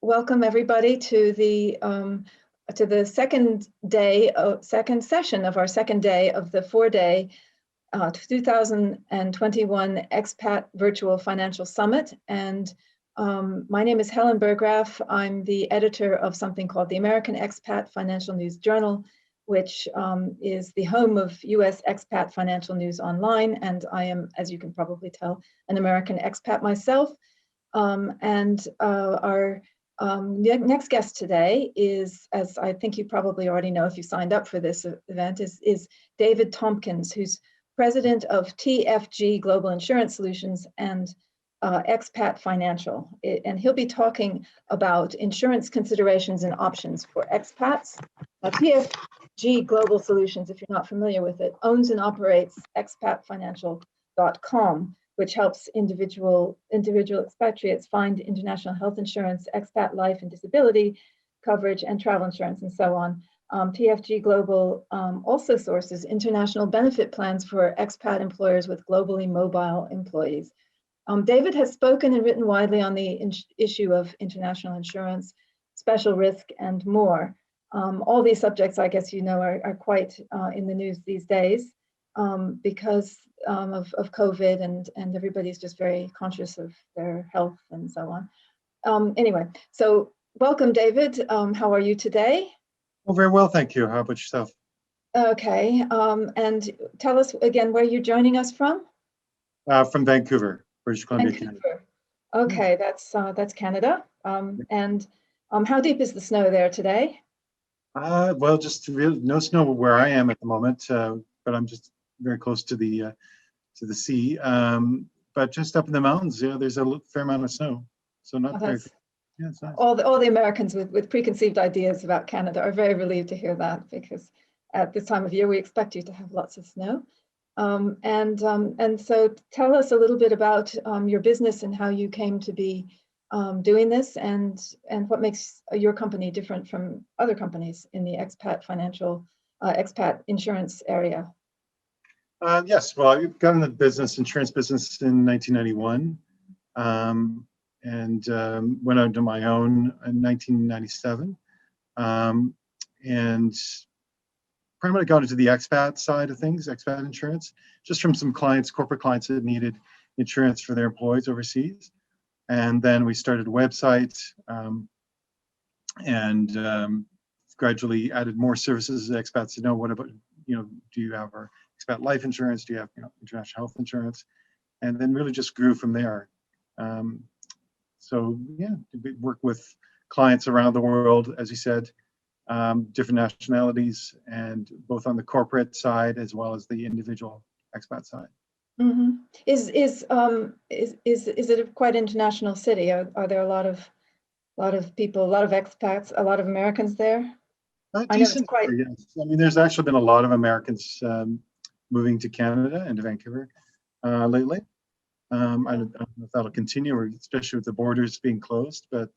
Welcome everybody to the second session of our second day of the 4-day 2021 Expat Virtual Financial Summit. And my name is Helen Burggraf. I'm the editor of something called the American Expat Financial News Journal, which is the home of US expat financial news online. And I am, as you can probably tell, an American expat myself. Our next guest today is, as I think you probably already know if you signed up for this event, is David Tompkins, who's president of TFG Global Insurance Solutions and Expat Financial. And he'll be talking about insurance considerations and options for expats. TFG Global Solutions, if you're not familiar with it, owns and operates expatfinancial.com, which helps individual expatriates find international health insurance, expat life and disability coverage, and travel insurance, and so on. TFG Global also sources international benefit plans for expat employers with globally mobile employees. David has spoken and written widely on the issue of international insurance, special risk, and more. All these subjects, I guess you know, are quite in the news these days because of COVID, and everybody's just very conscious of their health and so on. Anyway, so welcome, David. How are you today? Well, very well, thank you. How about yourself? Okay, and tell us again where you're joining us from. From Vancouver, British Columbia, Canada. Okay, that's Canada. And how deep is the snow there today? Well, just really no snow where I am at the moment, but I'm just very close to the sea. But just up in the mountains, yeah, there's a fair amount of snow. So not very. Yeah, it's nice. All the Americans with preconceived ideas about Canada are very relieved to hear that, because at this time of year we expect you to have lots of snow. And so tell us a little bit about your business and how you came to be doing this, and what makes your company different from other companies in the expat expat insurance area. Yes, well, I got in the insurance business in 1991, and went out on my own in 1997, and primarily got into the expat side of things, expat insurance, just from some clients, corporate clients that needed insurance for their employees overseas. And then we started a website, and gradually added more services that expats to know. What about, do you have our expat life insurance? Do you have, international health insurance? And then really just grew from there. So yeah, we work with clients around the world, as you said, different nationalities, and both on the corporate side as well as the individual expat side. Mm-hmm. Is it a quite international city? Are there a lot of people, a lot of expats, a lot of Americans there? I know it's quite. Yes. I mean, there's actually been a lot of Americans moving to Canada and to Vancouver lately. I don't know if that'll continue, or especially with the borders being closed, but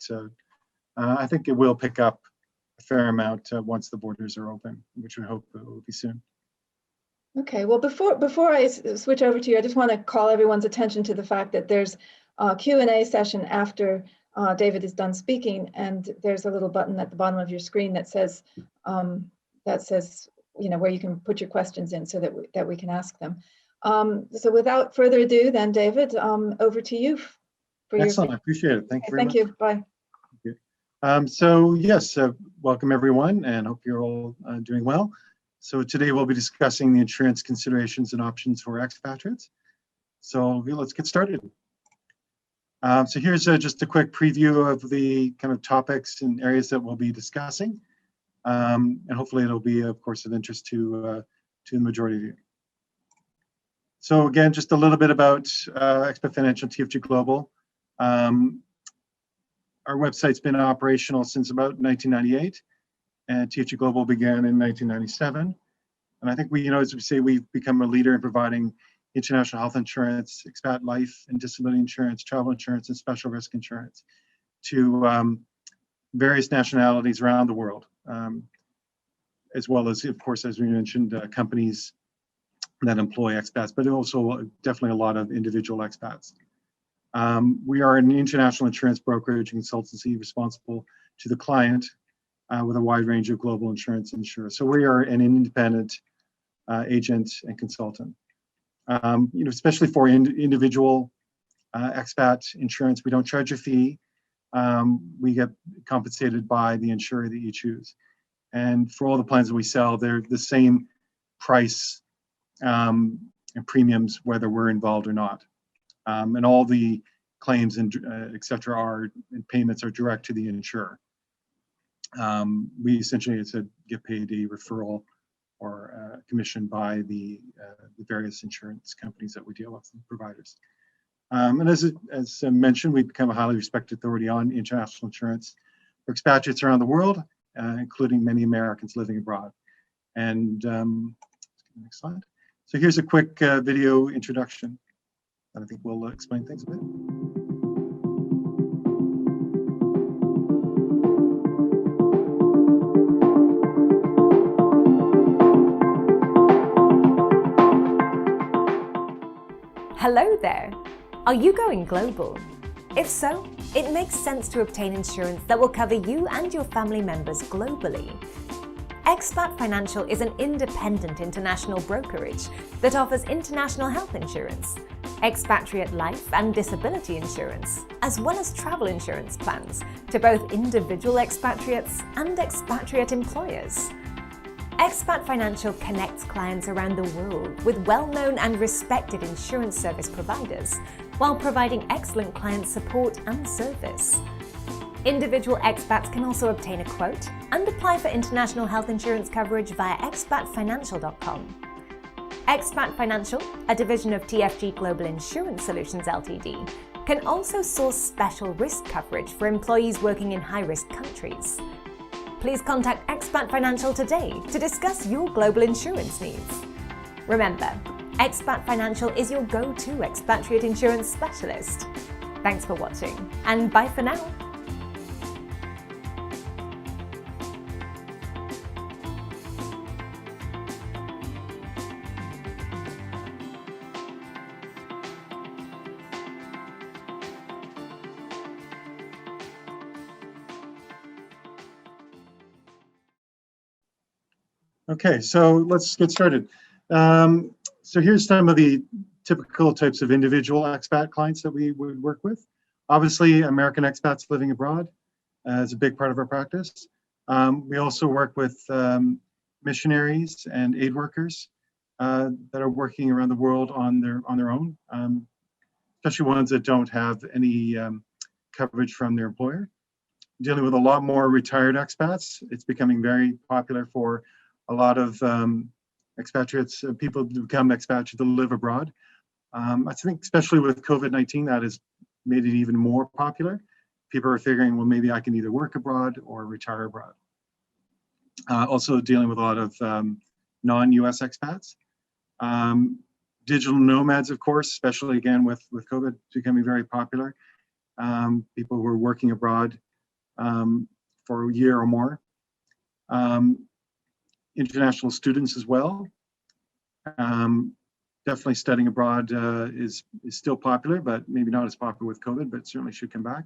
I think it will pick up a fair amount once the borders are open, which we hope it will be soon. Okay, well, before I switch over to you, I just want to call everyone's attention to the fact that there's a Q&A session after David is done speaking, and there's a little button at the bottom of your screen that says where you can put your questions in so that we can ask them. So without further ado, then David, over to you. Excellent, I appreciate it. Thank you very much. Thank you. Bye. Thank you. So yes, welcome everyone, and hope you're all doing well. So today we'll be discussing the insurance considerations and options for expatriates. So let's get started. So here's just a quick preview of the kind of topics and areas that we'll be discussing. And hopefully it'll be, of course, of interest to the majority of you. So again, just a little bit about Expat Financial, TFG Global. Our website's been operational since about 1998. And TFG Global began in 1997. And I think as we say, we've become a leader in providing international health insurance, expat life and disability insurance, travel insurance, and special risk insurance to various nationalities around the world, as well as, of course, as we mentioned, companies that employ expats, but also definitely a lot of individual expats. We are an international insurance brokerage and consultancy responsible to the client with a wide range of global insurance insurers. So we are an independent agent and consultant. Especially for individual expat insurance, we don't charge a fee. We get compensated by the insurer that you choose. And for all the plans that we sell, they're the same price and premiums whether we're involved or not. And all the claims and et cetera and payments are direct to the insurer. We essentially get paid a referral or commission by the various insurance companies that we deal with, and providers. And as mentioned, we've become a highly respected authority on international insurance for expatriates around the world, including many Americans living abroad. And next slide. So here's a quick video introduction that I think will explain things a bit. Hello there! Are you going global? If so, it makes sense to obtain insurance that will cover you and your family members globally. Expat Financial is an independent international brokerage that offers international health insurance, expatriate life and disability insurance, as well as travel insurance plans to both individual expatriates and expatriate employers. Expat Financial connects clients around the world with well-known and respected insurance service providers while providing excellent client support and service. Individual expats can also obtain a quote and apply for international health insurance coverage via expatfinancial.com. Expat Financial, a division of TFG Global Insurance Solutions Ltd, can also source special risk coverage for employees working in high-risk countries. Please contact Expat Financial today to discuss your global insurance needs. Remember, Expat Financial is your go-to expatriate insurance specialist. Thanks for watching, and bye for now. Okay, so let's get started. So here's some of the typical types of individual expat clients that we would work with. Obviously, American expats living abroad is a big part of our practice. We also work with missionaries and aid workers that are working around the world on their own, especially ones that don't have any coverage from their employer. Dealing with a lot more retired expats. It's becoming very popular for a lot of expatriates, people who become expatriates to live abroad. I think especially with COVID-19, that has made it even more popular. People are figuring, well, maybe I can either work abroad or retire abroad. Also dealing with a lot of non-US expats. Digital nomads, of course, especially again with COVID becoming very popular. People who are working abroad for a year or more. International students as well. Definitely studying abroad is still popular, but maybe not as popular with COVID, but certainly should come back.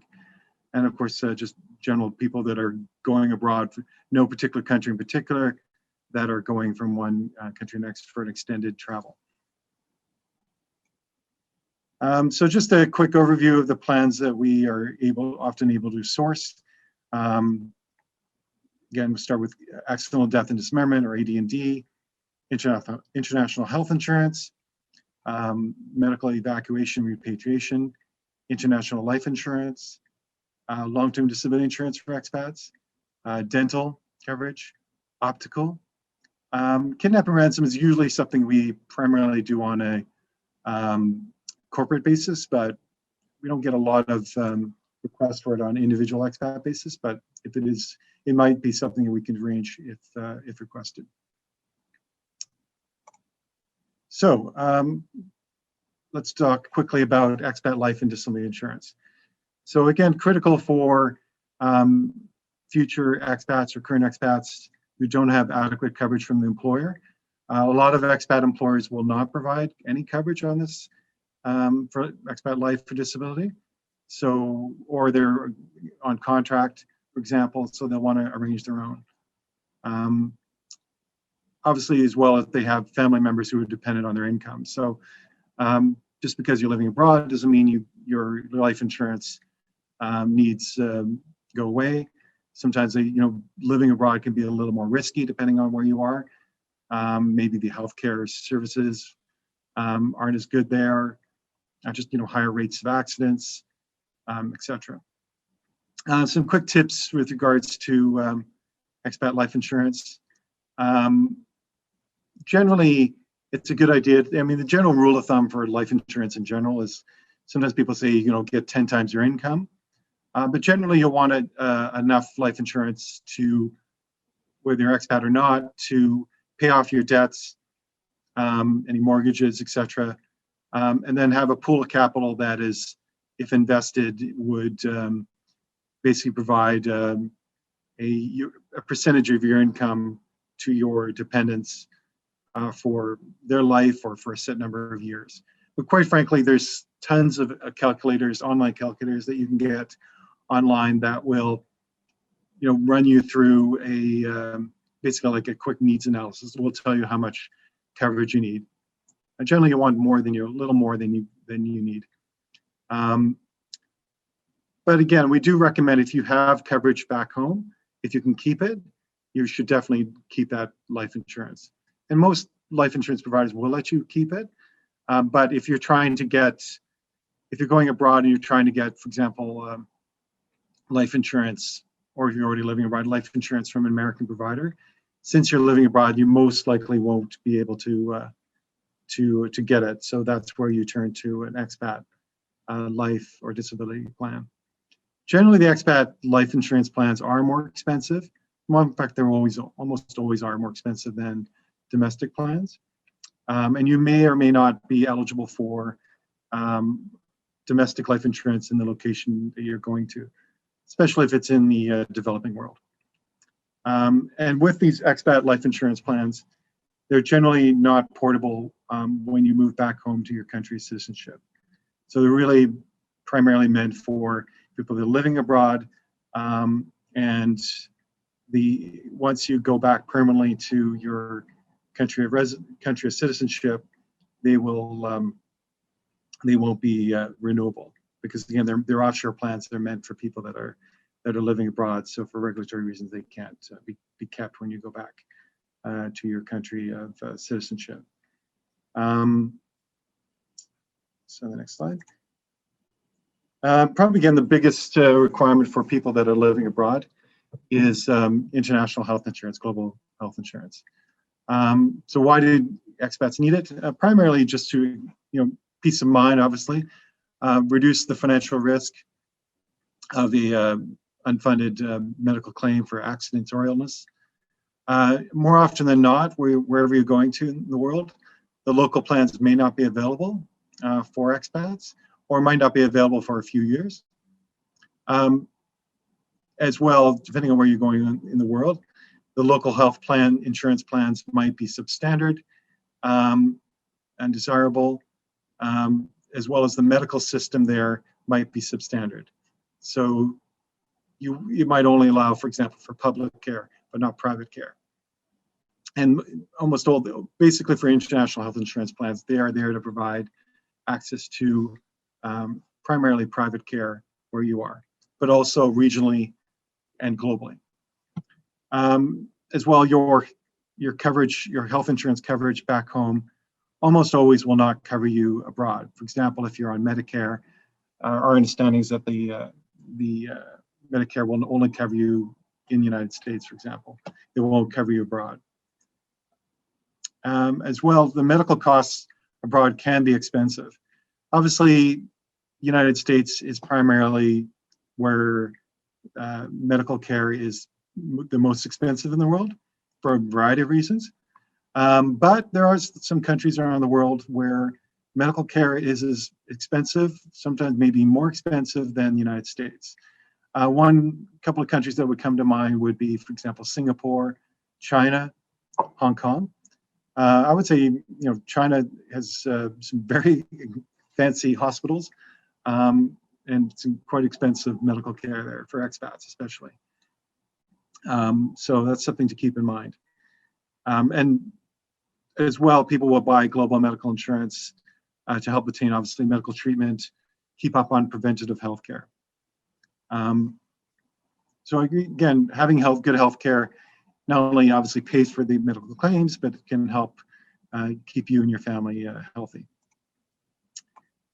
And of course, just general people that are going abroad for no particular country in particular, that are going from one country next for an extended travel. So just a quick overview of the plans that we are often able to source. Again, we'll start with accidental death and dismemberment, or AD&D, international health insurance, medical evacuation, repatriation, international life insurance, long-term disability insurance for expats, dental coverage, optical. Kidnap and ransom is usually something we primarily do on a corporate basis, but we don't get a lot of requests for it on individual expat basis, but if it is, it might be something that we can arrange if requested. So let's talk quickly about expat life and disability insurance. So again, critical for future expats or current expats who don't have adequate coverage from the employer. A lot of expat employers will not provide any coverage on this for expat life for disability. So, or they're on contract, for example, so they'll want to arrange their own. Obviously, as well as they have family members who are dependent on their income. So just because you're living abroad doesn't mean your life insurance needs go away. Sometimes living abroad can be a little more risky depending on where you are. Maybe the healthcare services aren't as good there. Just higher rates of accidents, etc. Some quick tips with regards to expat life insurance. Generally, it's a good idea. I mean, the general rule of thumb for life insurance in general is sometimes people say, get 10 times your income. But generally, you'll want enough life insurance to, whether you're expat or not, to pay off your debts, any mortgages, etc. And then have a pool of capital that is, if invested, would basically provide a percentage of your income to your dependents for their life or for a set number of years. But quite frankly, there's tons of calculators, online calculators that you can get online that will, run you through basically like a quick needs analysis. It will tell you how much coverage you need. And generally, you want more than a little more than you need. But again, we do recommend if you have coverage back home, if you can keep it, you should definitely keep that life insurance. And most life insurance providers will let you keep it. But if you're going abroad and you're trying to get, for example, life insurance, or if you're already living abroad, life insurance from an American provider, since you're living abroad, you most likely won't be able to get it. So that's where you turn to an expat life or disability plan. Generally, the expat life insurance plans are more expensive. Well, in fact, they're almost always are more expensive than domestic plans. And you may or may not be eligible for domestic life insurance in the location that you're going to, especially if it's in the developing world. And with these expat life insurance plans, they're generally not portable when you move back home to your country's citizenship. So they're really primarily meant for people that are living abroad, and once you go back permanently to your country of citizenship, they won't be renewable, because again, they're offshore plans. They're meant for people that are living abroad. So for regulatory reasons, they can't be kept when you go back to your country of citizenship. So the next slide. Probably again, the biggest requirement for people that are living abroad is international health insurance, global health insurance. So why do expats need it? Primarily just to, peace of mind, obviously, reduce the financial risk of the unfunded medical claim for accidents or illness. More often than not, wherever you're going to in the world, the local plans may not be available for expats, or might not be available for a few years. As well, depending on where you're going in the world, the local health plan insurance plans might be substandard, undesirable, as well as the medical system there might be substandard. So you might only allow, for example, for public care, but not private care. And almost basically for international health insurance plans, they are there to provide access to primarily private care where you are, but also regionally and globally. As well, your coverage, your health insurance coverage back home almost always will not cover you abroad. For example, if you're on Medicare, our understanding is that the Medicare will only cover you in the United States, for example. It won't cover you abroad. As well, the medical costs abroad can be expensive. Obviously, United States is primarily where medical care is the most expensive in the world for a variety of reasons. But there are some countries around the world where medical care is as expensive, sometimes maybe more expensive than the United States. One couple of countries that would come to mind would be, for example, Singapore, China, Hong Kong. I would say, China has some very fancy hospitals and some quite expensive medical care there for expats, especially. So that's something to keep in mind. And as well, people will buy global medical insurance to help attain, obviously, medical treatment, keep up on preventative health care. So again, having good health care not only obviously pays for the medical claims, but it can help keep you and your family healthy.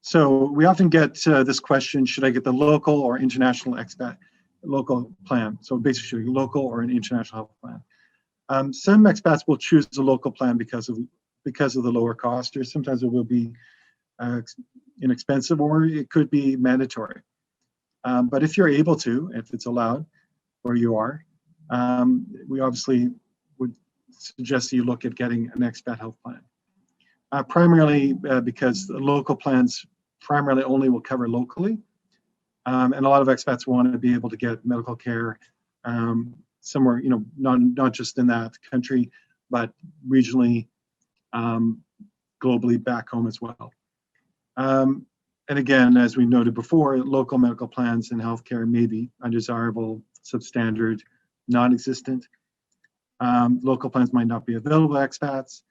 So we often get this question, should I get the local or international local plan? So basically local or an international health plan. Some expats will choose the local plan because of the lower cost, or sometimes it will be inexpensive, or it could be mandatory. But if you're able to, if it's allowed where you are, we obviously would suggest you look at getting an expat health plan. Primarily because the local plans primarily only will cover locally. And a lot of expats want to be able to get medical care somewhere, not just in that country, but regionally, globally back home as well. And again, as we noted before, local medical plans and healthcare may be undesirable, substandard, non-existent. Local plans might not be available to expats.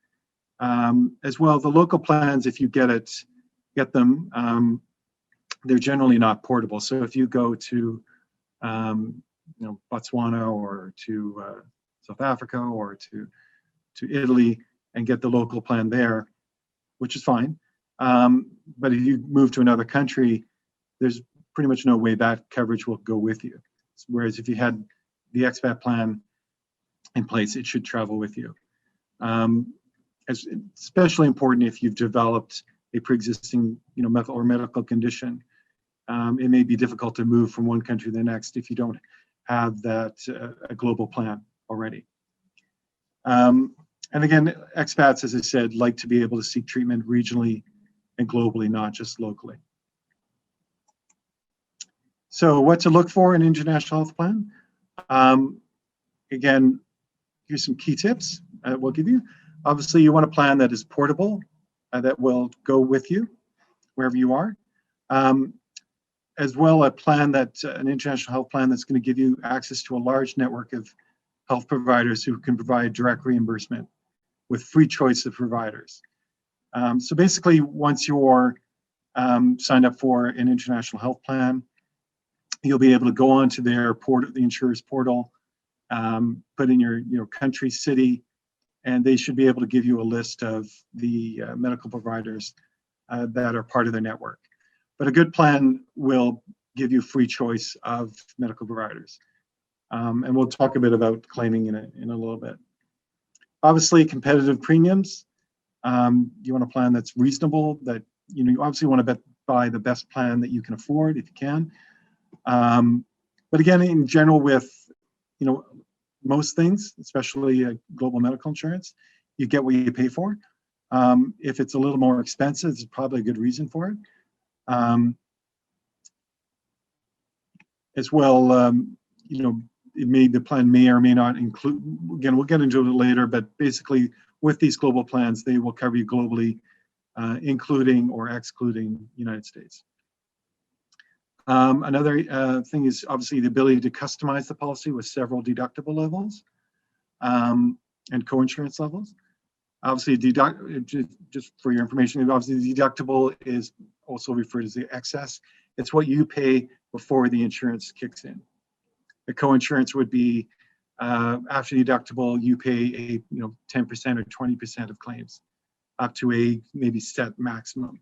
As well, the local plans, if you get them, they're generally not portable. So if you go to, Botswana or to South Africa or to Italy and get the local plan there, which is fine. But if you move to another country, there's pretty much no way that coverage will go with you. Whereas if you had the expat plan in place, it should travel with you. It's especially important if you've developed a pre-existing, medical condition. It may be difficult to move from one country to the next if you don't have that a global plan already. And again, expats, as I said, like to be able to seek treatment regionally and globally, not just locally. So what to look for in an international health plan? Again, here's some key tips we'll give you. Obviously, you want a plan that is portable, that will go with you wherever you are. As well, a plan an international health plan that's going to give you access to a large network of health providers who can provide direct reimbursement with free choice of providers. So basically, once you're signed up for an international health plan, you'll be able to go onto their portal, the insurer's portal, put in your country, city, and they should be able to give you a list of the medical providers that are part of their network. But a good plan will give you free choice of medical providers. And we'll talk a bit about claiming in a little bit. Obviously, competitive premiums. You want a plan that's reasonable, that you obviously want to buy the best plan that you can afford if you can. But again, in general, with most things, especially global medical insurance, you get what you pay for. If it's a little more expensive, there's probably a good reason for it. As well, the plan may or may not include, again, we'll get into it later, but basically with these global plans, they will cover you globally, including or excluding the United States. Another thing is obviously the ability to customize the policy with several deductible levels and co-insurance levels. Obviously, just for your information, obviously the deductible is also referred to as the excess. It's what you pay before the insurance kicks in. The co-insurance would be after the deductible, you pay a 10% or 20% of claims, up to a maybe set maximum.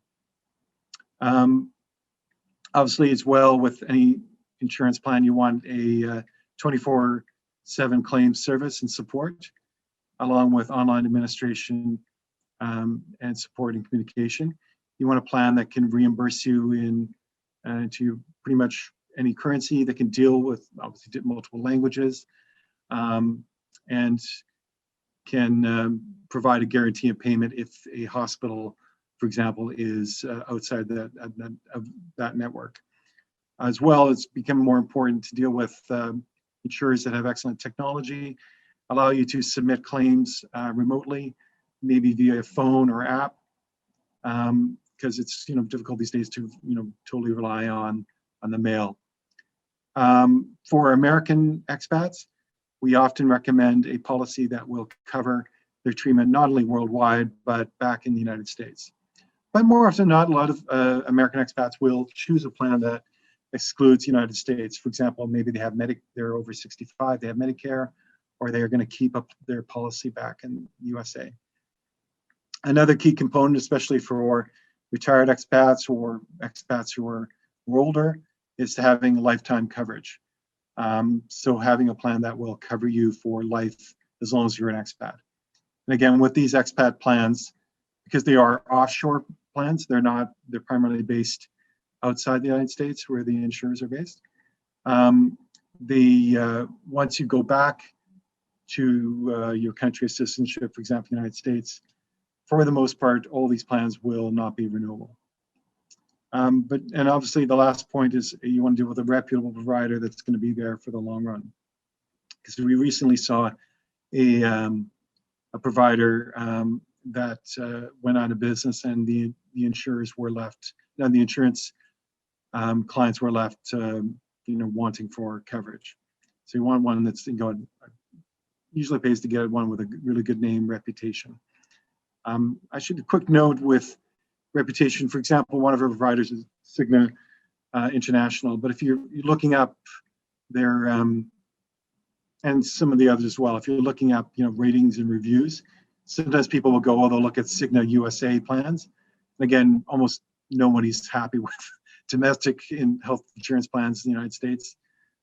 Obviously, as well with any insurance plan, you want a 24/7 claims service and support, along with online administration and support and communication. You want a plan that can reimburse you into pretty much any currency, that can deal with obviously multiple languages, and can provide a guarantee of payment if a hospital, for example, is outside of that network. As well, it's become more important to deal with insurers that have excellent technology, allow you to submit claims remotely, maybe via phone or app, because it's difficult these days to totally rely on the mail. For American expats, we often recommend a policy that will cover their treatment not only worldwide but back in the United States. But more often than not, a lot of American expats will choose a plan that excludes the United States. For example, maybe they're over 65, they have Medicare, or they are going to keep up their policy back in the USA. Another key component, especially for retired expats or expats who are older, is having lifetime coverage. So having a plan that will cover you for life as long as you're an expat. And again, with these expat plans, because they are offshore plans, they're primarily based outside the United States where the insurers are based. Once you go back to your country of citizenship, for example, the United States, for the most part, all these plans will not be renewable. And obviously the last point is you want to deal with a reputable provider that's going to be there for the long run. Because we recently saw a provider that went out of business, and the insurers were left, and the insurance clients were left wanting for coverage. So you want one that's usually pays to get one with a really good name, reputation. I should a quick note with reputation. For example, one of our providers is Cigna International, but if you're looking up their and some of the others as well, if you're looking up ratings and reviews, sometimes people will go, they'll look at Cigna USA plans. And again, almost nobody's happy with domestic health insurance plans in the United States.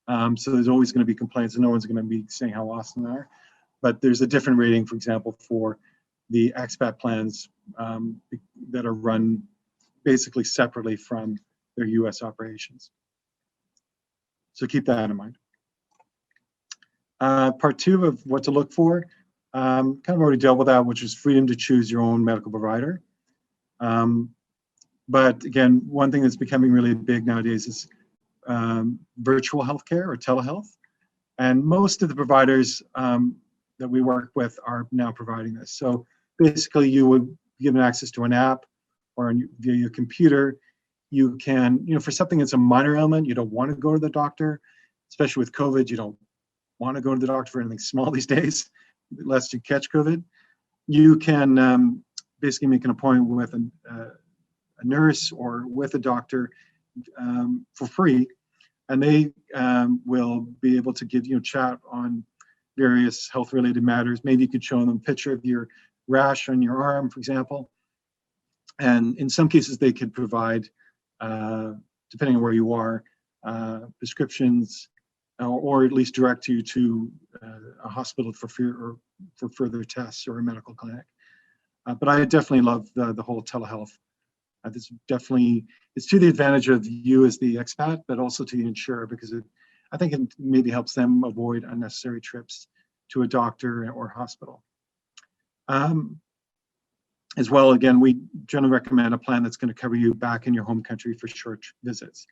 So there's always going to be complaints, and no one's going to be saying how awesome they are. But there's a different rating, for example, for the expat plans that are run basically separately from their US operations. So keep that in mind. Part two of what to look for, kind of already dealt with that, which is freedom to choose your own medical provider. But again, one thing that's becoming really big nowadays is virtual healthcare or telehealth. And most of the providers that we work with are now providing this. So basically you would be given access to an app or via your computer. You can, for something that's a minor ailment, you don't want to go to the doctor, especially with COVID, you don't want to go to the doctor for anything small these days, lest you catch COVID. You can basically make an appointment with a nurse or with a doctor for free, and they will be able to give you a chat on various health-related matters. Maybe you could show them a picture of your rash on your arm, for example. And in some cases, they could provide, depending on where you are, prescriptions, or at least direct you to a hospital for further tests or a medical clinic. But I definitely love the whole telehealth. It's to the advantage of you as the expat, but also to the insurer, because I think it maybe helps them avoid unnecessary trips to a doctor or hospital. As well, again, we generally recommend a plan that's going to cover you back in your home country for short visits.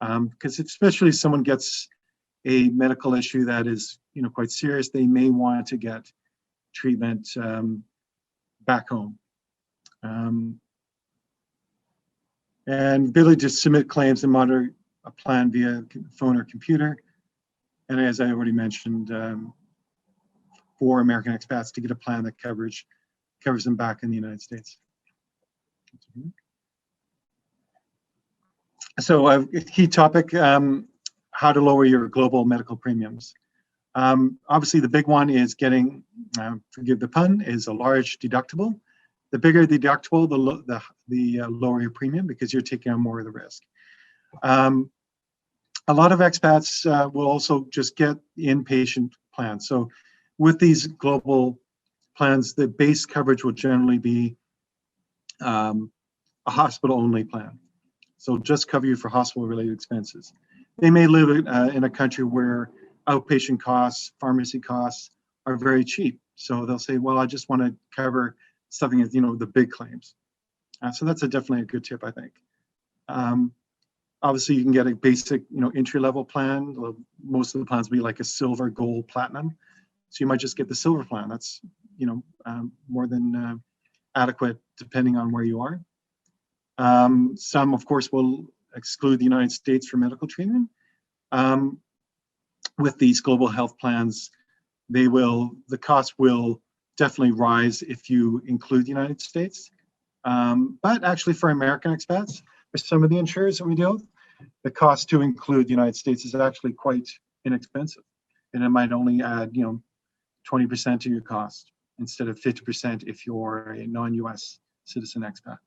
Because especially if someone gets a medical issue that is quite serious, they may want to get treatment back home. And ability to submit claims and monitor a plan via phone or computer. And as I already mentioned, for American expats to get a plan that covers them back in the United States. So a key topic, how to lower your global medical premiums. Obviously the big one is getting, forgive the pun, is a large deductible. The bigger the deductible, the lower your premium, because you're taking on more of the risk. A lot of expats will also just get inpatient plans. So with these global plans, the base coverage will generally be a hospital-only plan. So just cover you for hospital-related expenses. They may live in a country where outpatient costs, pharmacy costs are very cheap. So they'll say, well, I just want to cover something, the big claims. So that's definitely a good tip, I think. Obviously, you can get a basic, entry-level plan. Most of the plans will be like a silver, gold, platinum. So you might just get the silver plan. That's, more than adequate depending on where you are. Some, of course, will exclude the United States for medical treatment. With these global health plans, the cost will definitely rise if you include the United States. But actually for American expats, for some of the insurers that we deal with, the cost to include the United States is actually quite inexpensive. And it might only add, 20% to your cost instead of 50% if you're a non-US citizen expat.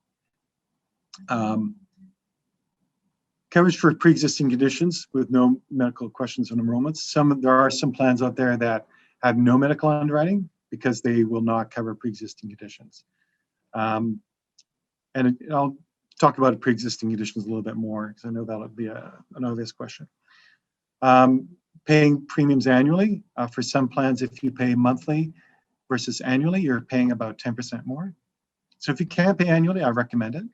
Coverage for pre-existing conditions with no medical questions and enrollments. There are some plans out there that have no medical underwriting because they will not cover pre-existing conditions. And I'll talk about pre-existing conditions a little bit more because I know that'll be an obvious question. Paying premiums annually. For some plans, if you pay monthly versus annually, you're paying about 10% more. So if you can't pay annually, I recommend it.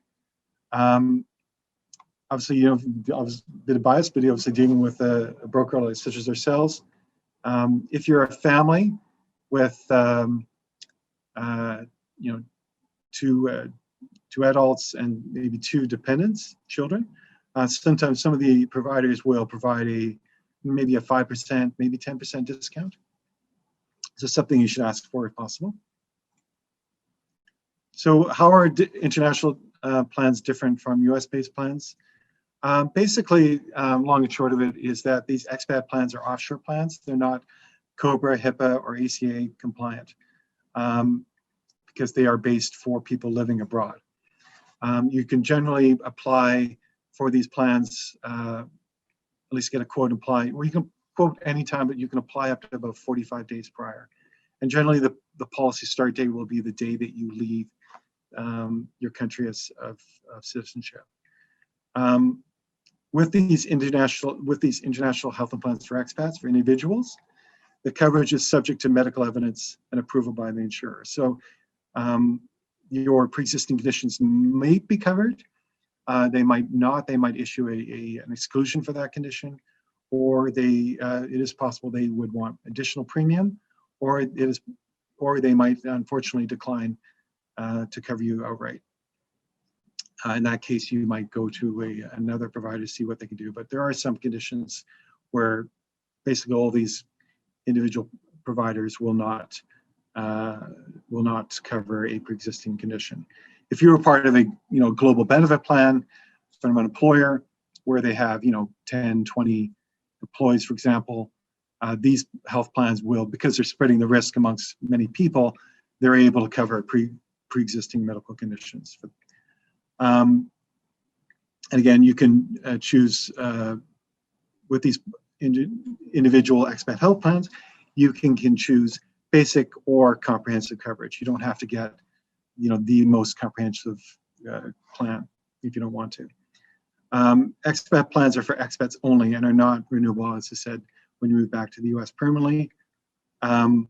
Obviously, I was a bit biased, but obviously dealing with a broker such as ourselves. If you're a family with, two adults and maybe 2 dependents, children, sometimes some of the providers will provide maybe a 5%, maybe 10% discount. So something you should ask for if possible. So how are international plans different from US-based plans? Basically, long and short of it is that these expat plans are offshore plans. They're not COBRA, HIPAA, or ACA compliant because they are based for people living abroad. You can generally apply for these plans, at least get a quote apply, or you can quote anytime, but you can apply up to about 45 days prior. And generally the policy start date will be the day that you leave your country of citizenship. With these international health plans for expats, for individuals, the coverage is subject to medical evidence and approval by the insurer. So your pre-existing conditions may be covered. They might not. They might issue an exclusion for that condition, or it is possible they would want additional premium, or they might unfortunately decline to cover you outright. In that case, you might go to another provider to see what they can do. But there are some conditions where basically all these individual providers will not cover a pre-existing condition. If you're a part of a global benefit plan from an employer where they have 10, 20 employees, for example, these health plans will, because they're spreading the risk amongst many people, they're able to cover pre-existing medical conditions. And again, you can choose with these individual expat health plans, you can choose basic or comprehensive coverage. You don't have to get the most comprehensive plan if you don't want to. Expat plans are for expats only and are not renewable, as I said, when you move back to the US permanently. And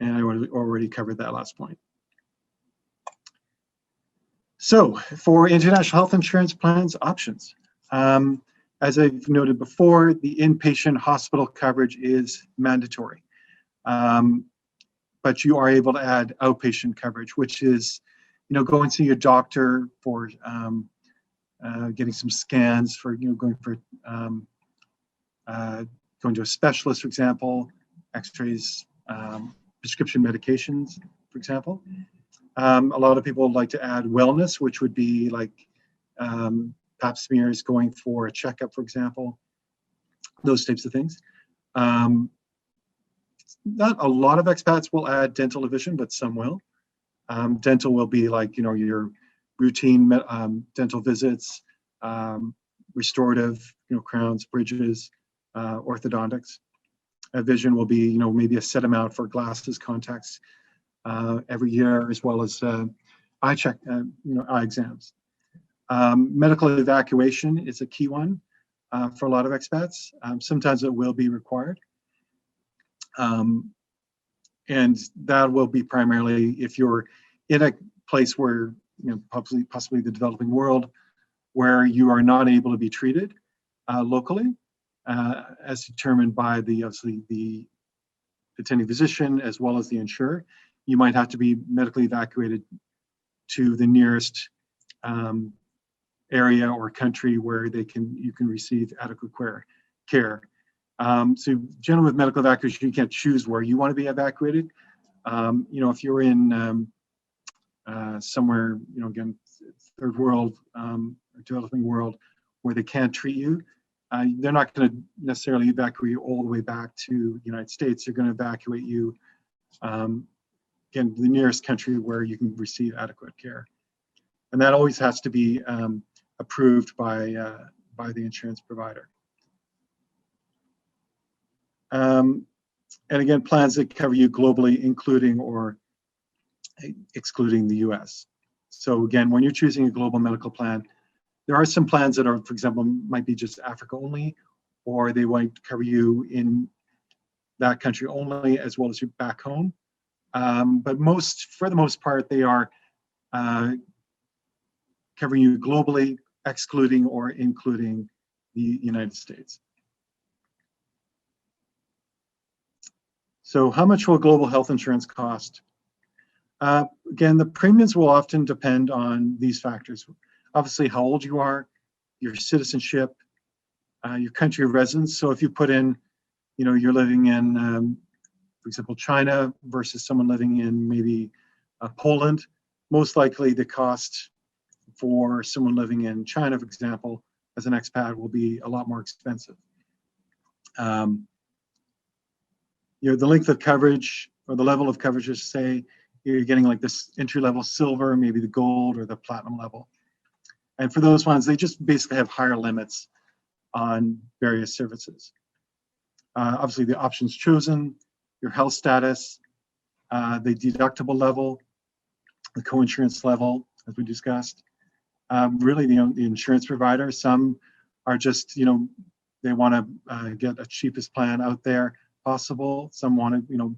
I already covered that last point. So for international health insurance plans options, as I've noted before, the inpatient hospital coverage is mandatory. But you are able to add outpatient coverage, which is, going to see your doctor for getting some scans, for going to a specialist, for example, X-rays, prescription medications, for example. A lot of people like to add wellness, which would be like pap smears, going for a checkup, for example, those types of things. Not a lot of expats will add dental or vision, but some will. Dental will be like, your routine dental visits, restorative, crowns, bridges, orthodontics. Vision will be, maybe a set amount for glasses, contacts every year, as well as eye exams. Medical evacuation is a key one for a lot of expats. Sometimes it will be required. And that will be primarily if you're in a place where, possibly the developing world, where you are not able to be treated locally, as determined by obviously the attending physician as well as the insurer. You might have to be medically evacuated to the nearest area or country where you can receive adequate care. So generally with medical evacuation, you can't choose where you want to be evacuated. If you're in somewhere, again, third world or developing world where they can't treat you, they're not going to necessarily evacuate you all the way back to the United States. They're going to evacuate you, again, the nearest country where you can receive adequate care. And that always has to be approved by the insurance provider. And again, plans that cover you globally, including or excluding the US. So again, when you're choosing a global medical plan, there are some plans that are, for example, might be just Africa only, or they might cover you in that country only as well as you back home. But for the most part, they are covering you globally, excluding or including the United States. So how much will global health insurance cost? Again, the premiums will often depend on these factors. Obviously, how old you are, your citizenship, your country of residence. So if you put in, you're living in, for example, China versus someone living in maybe Poland, most likely the cost for someone living in China, for example, as an expat will be a lot more expensive. The length of coverage or the level of coverage, just say you're getting like this entry-level silver, maybe the gold or the platinum level. And for those ones, they just basically have higher limits on various services. Obviously, the options chosen, your health status, the deductible level, the co-insurance level, as we discussed. Really, the insurance provider, some are just, they want to get a cheapest plan out there possible. Some want to,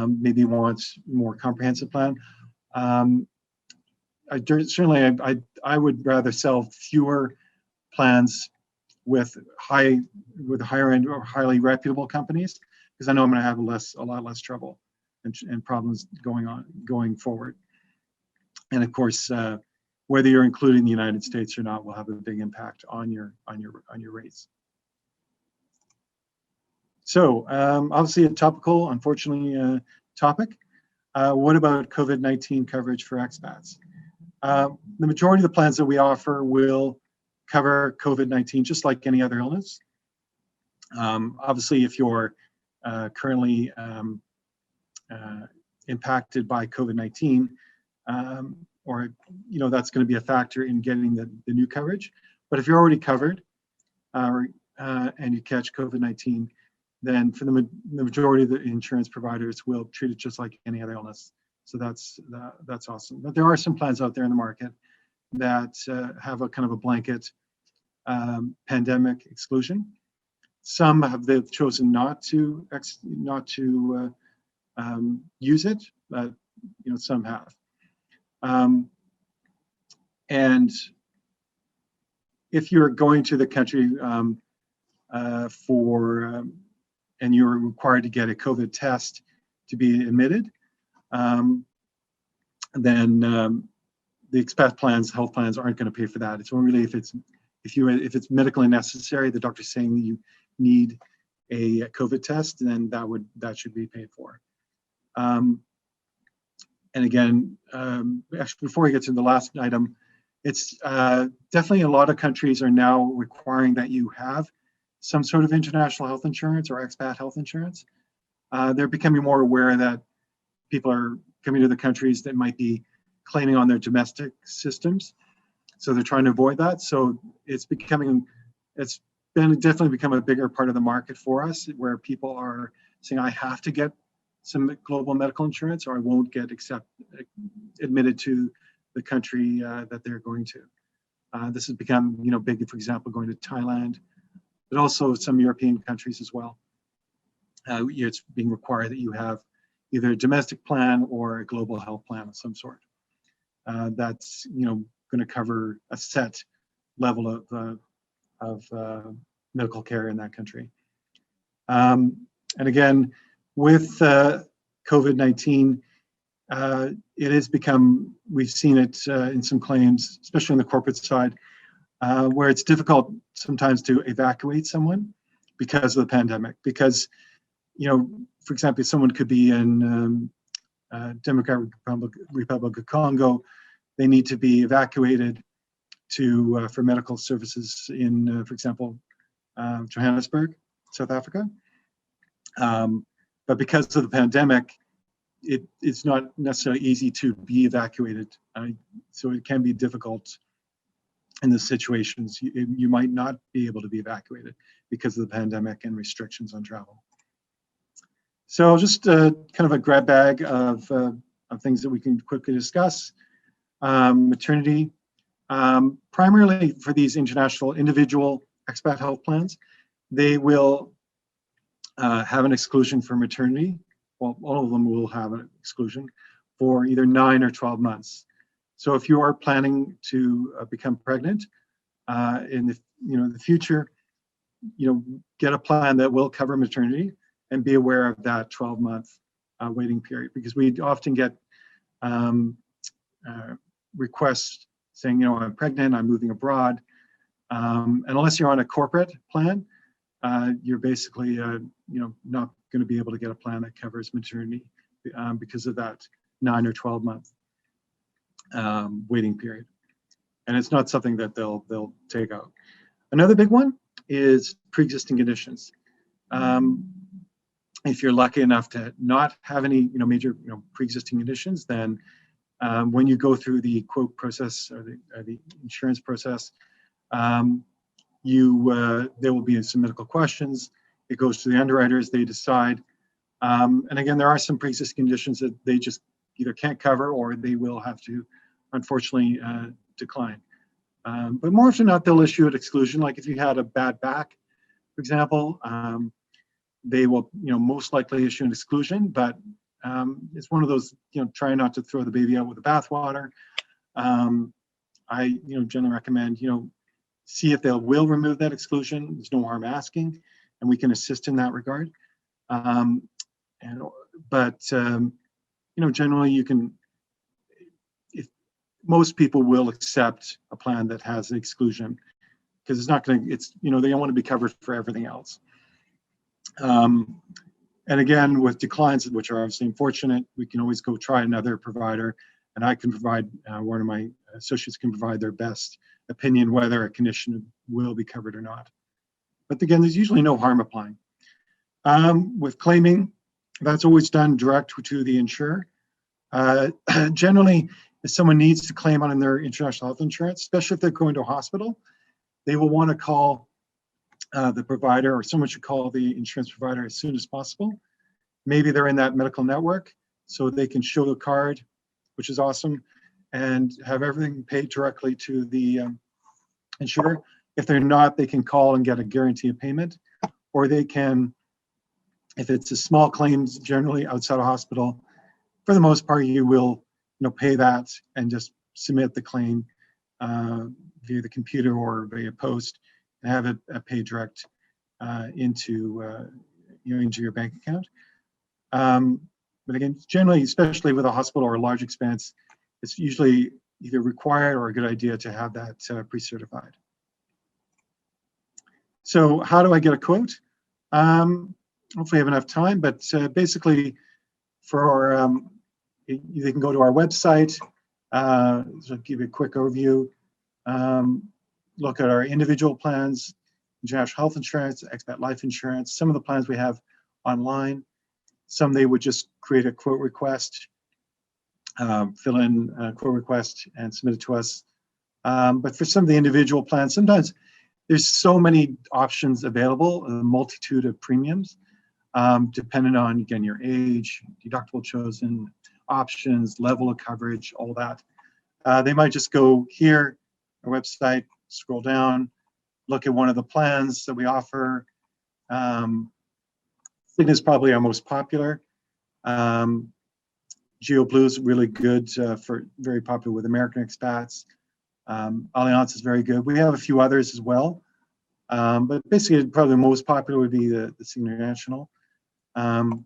maybe want more comprehensive plan. I would rather sell fewer plans with higher end or highly reputable companies, because I know I'm going to have a lot less trouble and problems going forward. And of course, whether you're including the United States or not will have a big impact on your rates. So obviously a topical, unfortunately, topic. What about COVID-19 coverage for expats? The majority of the plans that we offer will cover COVID-19 just like any other illness. Obviously, if you're currently impacted by COVID-19, or that's going to be a factor in getting the new coverage. But if you're already covered and you catch COVID-19, then for the majority of the insurance providers will treat it just like any other illness. So that's awesome. But there are some plans out there in the market that have a kind of a blanket pandemic exclusion. Some they've chosen not to use it, but some have. And if you're going to the country and you're required to get a COVID test to be admitted, then the expat plans, health plans aren't going to pay for that. It's only really if it's medically necessary, the doctor's saying that you need a COVID test, then that should be paid for. And again, actually, before we get to the last item, it's definitely a lot of countries are now requiring that you have some sort of international health insurance or expat health insurance. They're becoming more aware that people are coming to the countries that might be claiming on their domestic systems. So they're trying to avoid that. So it's definitely become a bigger part of the market for us, where people are saying, I have to get some global medical insurance or I won't get admitted to the country that they're going to. This has become big, for example, going to Thailand, but also some European countries as well. It's being required that you have either a domestic plan or a global health plan of some sort. That's going to cover a set level of medical care in that country. And again, with COVID-19, it has become, we've seen it in some claims, especially on the corporate side, where it's difficult sometimes to evacuate someone because of the pandemic. Because, you know, for example, someone could be in Democratic Republic of Congo, they need to be evacuated to for medical services in, for example, Johannesburg, South Africa. But because of the pandemic, it's not necessarily easy to be evacuated. So it can be difficult in the situations. You might not be able to be evacuated because of the pandemic and restrictions on travel. So just kind of a grab bag of things that we can quickly discuss. Maternity, primarily for these international individual expat health plans, they will have an exclusion for maternity. Well, all of them will have an exclusion for either 9 or 12 months. So if you are planning to become pregnant in the future, get a plan that will cover maternity and be aware of that 12-month waiting period, because we often get requests saying, I'm pregnant, I'm moving abroad, and unless you're on a corporate plan, you're basically not going to be able to get a plan that covers maternity because of that 9 or 12-month waiting period, and it's not something that they'll take out. Another big one is pre-existing conditions. If you're lucky enough to not have any major pre-existing conditions, then when you go through the quote process or the insurance process, there will be some medical questions. It goes to the underwriters, they decide. And again, there are some pre-existing conditions that they just either can't cover or they will have to, unfortunately, decline. But more often than not, they'll issue an exclusion. Like if you had a bad back, for example, they will most likely issue an exclusion, but it's one of those, try not to throw the baby out with the bathwater. I generally recommend, see if they will remove that exclusion. There's no harm asking, and we can assist in that regard. Generally you can, if most people will accept a plan that has an exclusion, because it's not going to, they don't want to be covered for everything else. And again, with declines, which are obviously unfortunate, we can always go try another provider, and I can provide, one of my associates can provide their best opinion whether a condition will be covered or not. But again, there's usually no harm applying. With claiming, that's always done direct to the insurer. Generally, if someone needs to claim on their international health insurance, especially if they're going to a hospital, they will want to call the provider, or someone should call the insurance provider as soon as possible. Maybe they're in that medical network, so they can show the card, which is awesome, and have everything paid directly to the insurer. If they're not, they can call and get a guarantee of payment, or they can, if it's a small claims, generally outside a hospital, for the most part, you will pay that and just submit the claim via the computer or via post, and have it paid direct into your bank account. But again, generally, especially with a hospital or a large expense, it's usually either required or a good idea to have that pre-certified. So how do I get a quote? Hopefully I have enough time, but basically they can go to our website, so give you a quick overview, look at our individual plans, international health insurance, expat life insurance, some of the plans we have online. Some they would just create a quote request, fill in a quote request and submit it to us. But for some of the individual plans, sometimes there's so many options available, a multitude of premiums, depending on, again, your age, deductible chosen, options, level of coverage, all that. They might just go here, our website, scroll down, look at one of the plans that we offer. Cigna is probably our most popular. GeoBlue is really good, very popular with American expats. Allianz is very good. We have a few others as well. But basically, probably the most popular would be the Senior National. And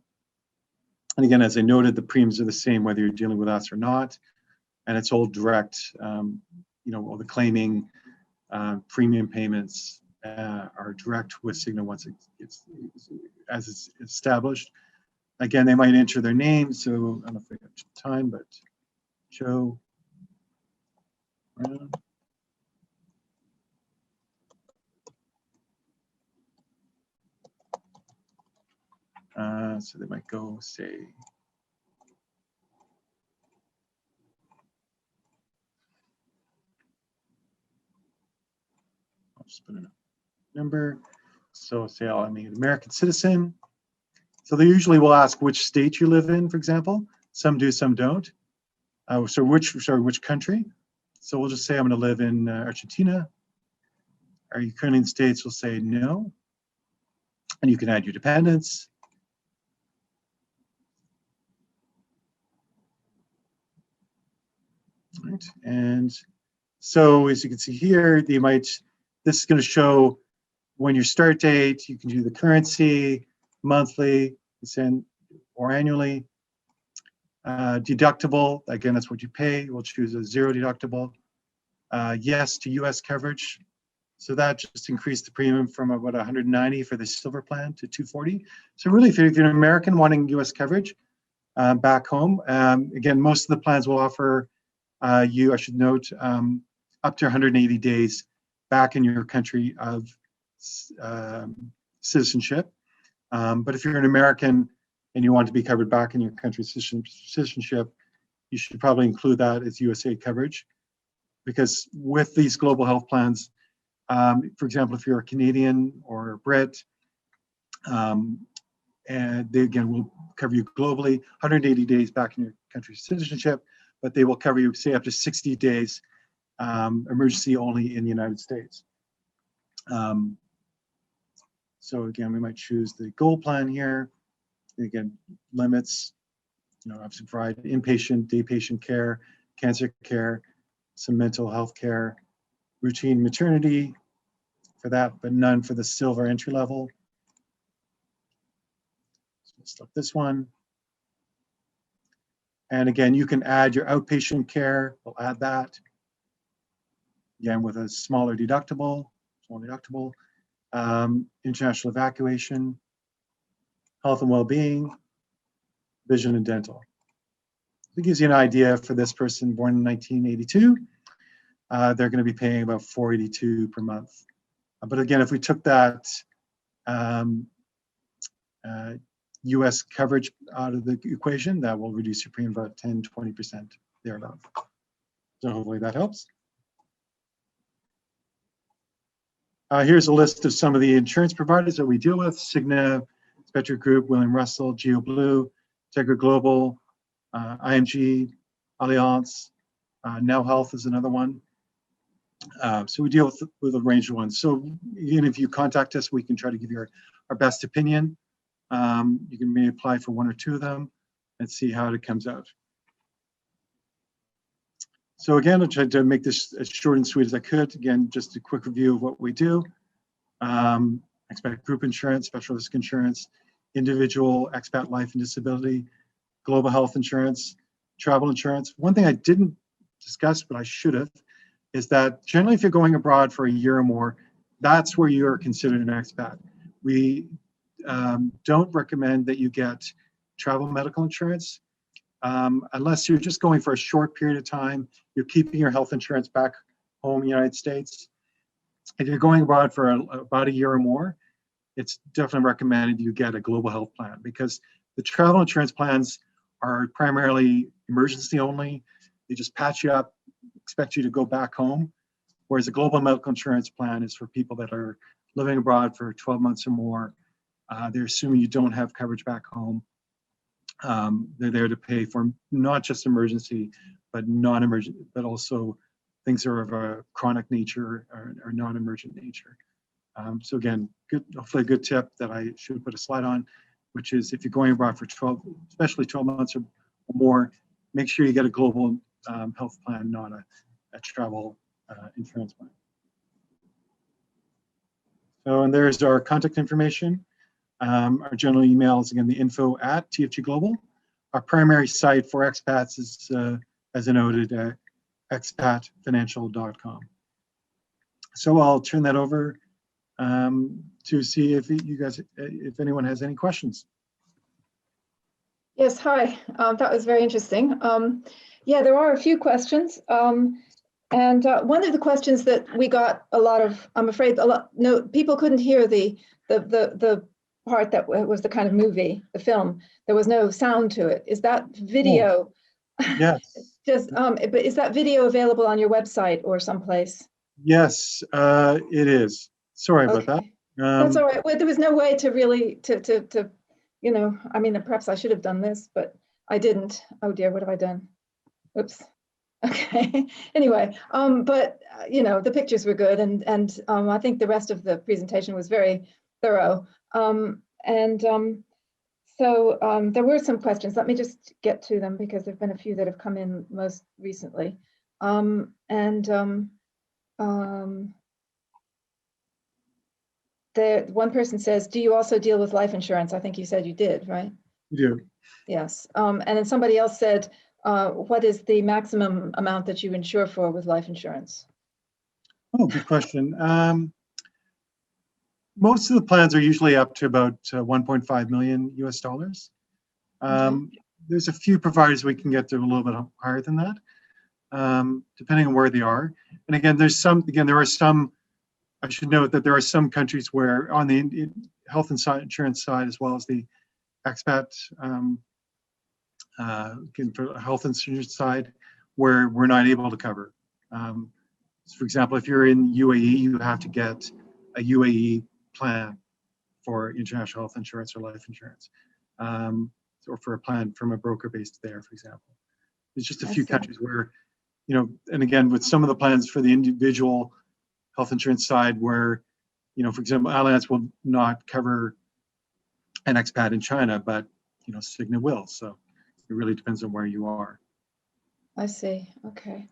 again, as I noted, the premiums are the same whether you're dealing with us or not. And it's all direct, all the claiming, premium payments are direct with Cigna once it's established. Again, they might enter their name, so I don't know if we have time, but Joe. So they might go say, I'll just put in a number. So say I'm an American citizen. So they usually will ask which state you live in, for example. Some do, some don't. So which country? So we'll just say I'm going to live in Argentina. Are you currently in the States? We'll say no. And you can add your dependents. Right. And so as you can see here, this is going to show when your start date. You can do the currency, monthly, or annually. Deductible, again, that's what you pay. We'll choose a 0 deductible. Yes to US coverage. So that just increased the premium from about $190 for the silver plan to $240. So really, if you're an American wanting US coverage back home, again, most of the plans will offer you, I should note, up to 180 days back in your country of citizenship. But if you're an American and you want to be covered back in your country's citizenship, you should probably include that as USA coverage. Because with these global health plans, for example, if you're a Canadian or a Brit, and they again will cover you globally, 180 days back in your country's citizenship, but they will cover you, say, up to 60 days emergency only in the United States. So again, we might choose the gold plan here. Again, limits, obviously provide inpatient, day patient care, cancer care, some mental health care, routine maternity for that, but none for the silver entry level. So let's select this one. And again, you can add your outpatient care. We'll add that. Again, with a small deductible. International evacuation, health and well-being, vision and dental. It gives you an idea for this person born in 1982. They're going to be paying about $482 per month. But again, if we took that US coverage out of the equation, that will reduce your premium about 10-20% thereabout. So hopefully that helps. Here's a list of some of the insurance providers that we deal with: Cigna, Expatriate Group, William Russell, Geo Blue, Tegra Global, IMG, Allianz, Now Health is another one. So we deal with a range of ones. So even if you contact us, we can try to give you our best opinion. You can maybe apply for 1 or 2 of them and see how it comes out. So again, I tried to make this as short and sweet as I could. Again, just a quick review of what we do. Expat group insurance, special risk insurance, individual expat life and disability, global health insurance, travel insurance. One thing I didn't discuss, but I should have, is that generally if you're going abroad for a year or more, that's where you are considered an expat. We don't recommend that you get travel medical insurance unless you're just going for a short period of time. You're keeping your health insurance back home in the United States. If you're going abroad for about a year or more, it's definitely recommended you get a global health plan, because the travel insurance plans are primarily emergency only. They just patch you up, expect you to go back home, whereas a global medical insurance plan is for people that are living abroad for 12 months or more. They're assuming you don't have coverage back home. They're there to pay for not just emergency, but non-emergent, but also things that are of a chronic nature or non-emergent nature. So again, hopefully a good tip that I should put a slide on, which is if you're going abroad for 12, especially 12 months or more, make sure you get a global health plan, not a travel insurance plan. So, and there's our contact information. Our general email is, again, the info@TFG Global. Our primary site for expats is, as I noted, expatfinancial.com. So I'll turn that over to see if if anyone has any questions. Yes, hi. That was very interesting. Yeah, there are a few questions. And one of the questions that we got a lot of, I'm afraid, people couldn't hear the part that was the kind of movie, the film. There was no sound to it. Is that video? Oh, yes. But is that video available on your website or someplace? Yes, it is. Sorry about that. That's all right. Well, there was no way to really you know, I mean, perhaps I should have done this, but I didn't. Oh dear, what have I done? Oops. Okay. Anyway, but you know, the pictures were good, and I think the rest of the presentation was very thorough. So there were some questions. Let me just get to them because there've been a few that have come in most recently. One person says, do you also deal with life insurance? I think you said you did, right? We do. Yes. And then somebody else said, what is the maximum amount that you insure for with life insurance? Oh, good question. Most of the plans are usually up to about 1.5 million US dollars. There's a few providers we can get to a little bit higher than that, depending on where they are. And again, there are some, I should note that there are some countries where on the health insurance side, as well as the expat for health insurance side, where we're not able to cover. For example, if you're in UAE, you have to get a UAE plan for international health insurance or life insurance, or for a plan from a broker based there, for example. There's just a few countries where, you know, and again, with some of the plans for the individual health insurance side where, you know, for example, Allianz will not cover an expat in China, but, you know, Cigna will. So it really depends on where you are. I see. Okay.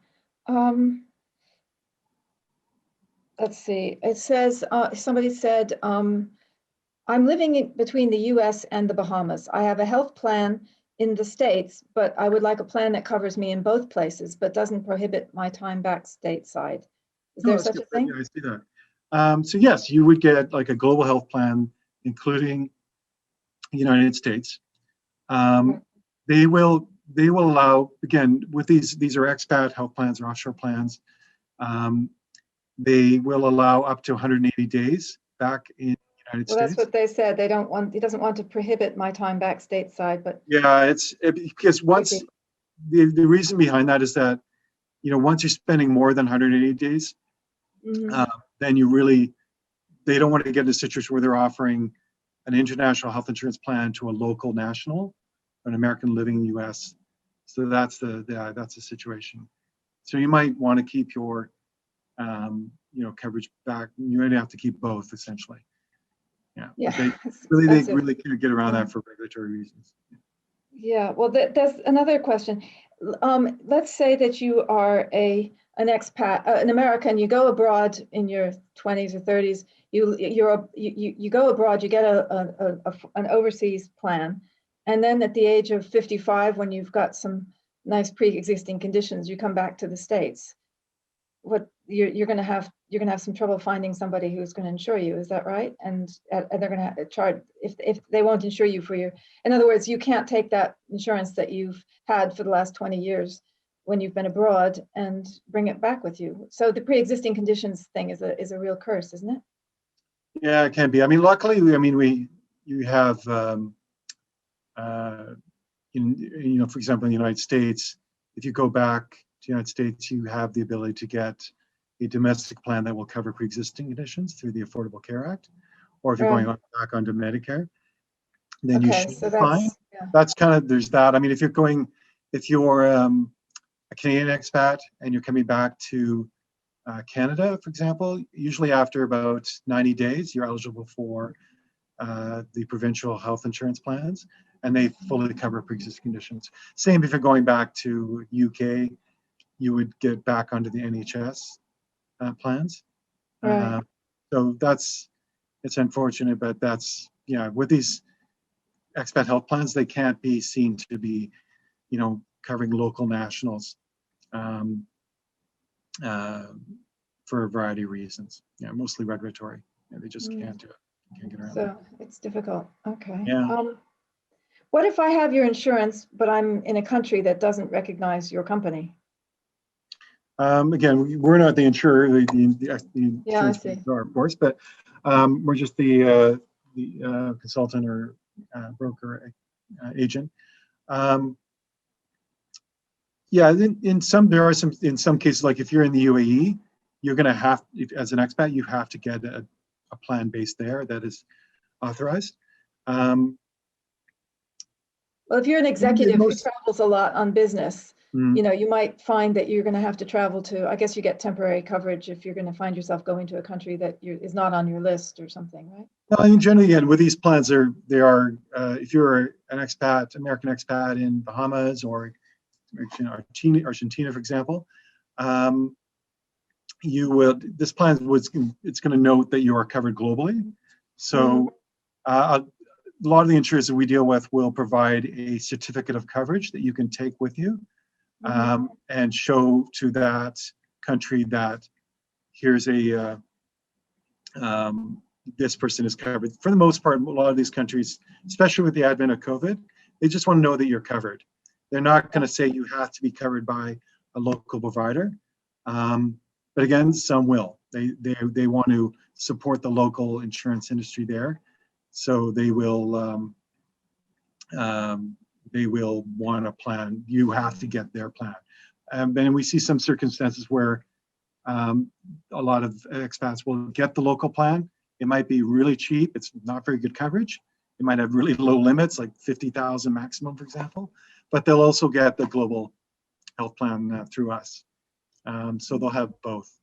Let's see. It says, somebody said, I'm living between the US and the Bahamas. I have a health plan in the States, but I would like a plan that covers me in both places, but doesn't prohibit my time back stateside. Is there such a thing? Yeah, I see that. So yes, you would get like a global health plan, including the United States. They will allow, again, with these are expat health plans or offshore plans. They will allow up to 180 days back in the United States. That's what they said. They don't want, it doesn't want to prohibit my time back stateside, but yeah, because once the reason behind that is that, you know, once you're spending more than 180 days, then they don't want to get in a situation where they're offering an international health insurance plan to a local national, an American living in the US. So that's the situation. So you might want to keep your you know, coverage back. You might have to keep both essentially. Yeah. They really can't get around that for regulatory reasons. Yeah. Well, that's another question. Let's say that you are an expat, an American. You go abroad in your 20s or 30s. You go abroad. You get an overseas plan, and then at the age of 55, when you've got some nice pre-existing conditions, you come back to the States. What you're going to have some trouble finding somebody who's going to insure you. Is that right? And they're going to charge if they won't insure you for your. In other words, you can't take that insurance that you've had for the last 20 years when you've been abroad and bring it back with you. So the pre-existing conditions thing is a real curse, isn't it? Yeah, it can be. I mean, luckily, you have you know, for example, in the United States, if you go back to the United States, you have the ability to get a domestic plan that will cover pre-existing conditions through the Affordable Care Act, or if you're going back onto Medicare, then you should be fine. That's kind of, there's that. I mean, if you're a Canadian expat and you're coming back to Canada, for example, usually after about 90 days, you're eligible for the provincial health insurance plans, and they fully cover pre-existing conditions. Same if you're going back to UK, you would get back onto the NHS plans. Right. So it's unfortunate, but that's, yeah, with these expat health plans, they can't be seen to be, covering local nationals for a variety of reasons. Yeah, mostly regulatory. Yeah, they just can't do it. Can't get around it. So it's difficult. Okay. Yeah. What if I have your insurance, but I'm in a country that doesn't recognize your company? Again, we're not the insurer, the Yeah, I insurance see. broker, of course, but we're just the consultant or broker agent. Yeah, in some cases, like if you're in the UAE, you're going to have, as an expat, you have to get a plan based there that is authorized. Well, if you're an executive who most- travels a lot on business, you might find that you're going to have to travel to, I guess you get temporary coverage if you're going to find yourself going to a country that is not on your list or something, right? No, I mean, generally, again, with these plans, they are if you're an expat, American expat in Bahamas or Argentina, for example, this plan it's going to note that you are covered globally. So a lot of the insurers that we deal with will provide a certificate of coverage that you can take with you and show to that country that here's this person is covered. For the most part, a lot of these countries, especially with the advent of COVID, they just want to know that you're covered. They're not going to say you have to be covered by a local provider. But again, some will. They want to support the local insurance industry there. So they will want a plan. You have to get their plan. And we see some circumstances where a lot of expats will get the local plan. It might be really cheap. It's not very good coverage. It might have really low limits, like 50,000 maximum, for example. But they'll also get the global health plan through us. So they'll have both.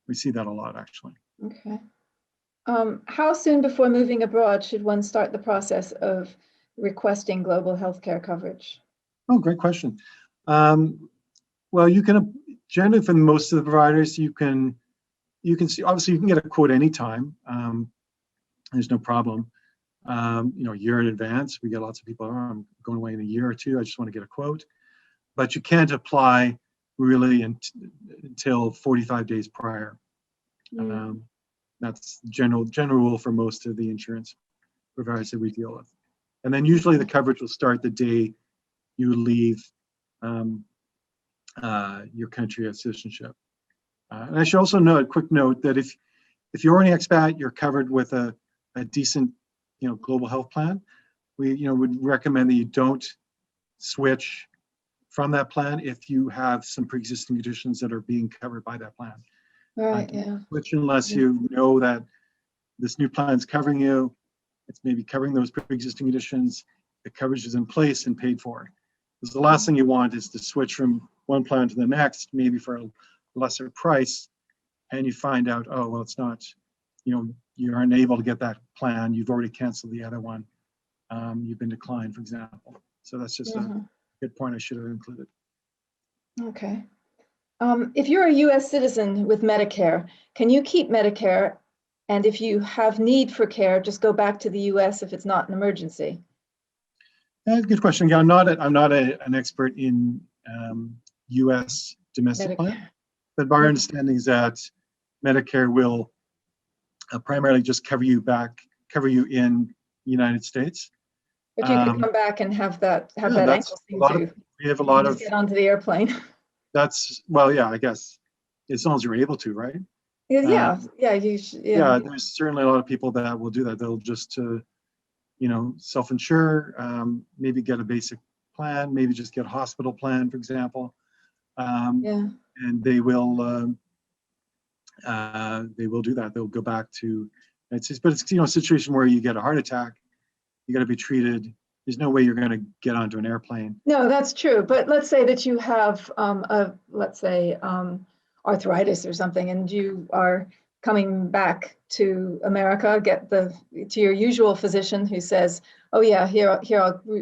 We see that a lot, actually. Okay. How soon before moving abroad should one start the process of requesting global healthcare coverage? Oh, great question. Well, you can generally, for most of the providers, you can see, obviously you can get a quote anytime. There's no problem. A year in advance. We get lots of people, I'm going away in a year or two. I just want to get a quote. But you can't apply really until 45 days prior. That's general rule for most of the insurance providers that we deal with. And then usually the coverage will start the day you leave your country of citizenship. And I should also note, a quick note, that if you're an expat, you're covered with a decent, global health plan. We, would recommend that you don't switch from that plan if you have some pre-existing conditions that are being covered by that plan. Right, yeah. Which, unless you know that this new plan is covering you, it's maybe covering those pre-existing conditions, the coverage is in place and paid for. Because the last thing you want is to switch from one plan to the next, maybe for a lesser price, and you find out, oh, well, it's not, you aren't able to get that plan, you've already canceled the other one, you've been declined, for example. So that's just a good point I should have included. Okay. If you're a US citizen with Medicare, can you keep Medicare? And if you have need for care, just go back to the US if it's not an emergency? That's a good question. Yeah, I'm not an expert in US domestic plan, but our understanding is that Medicare will primarily just cover you in the United States. But you could come back and have that ankle thing too. We have a lot of get onto the airplane. Well, yeah, I guess as long as you're able to, right? Yeah. There's certainly a lot of people that will do that. They'll just self-insure, maybe get a basic plan, maybe just get a hospital plan, for example. And they will do that. They'll go back to, but it's a situation where you get a heart attack, you got to be treated. There's no way you're going to get onto an airplane. No, that's true. But let's say that you have arthritis or something, and you are coming back to America, to your usual physician who says, "Oh yeah, here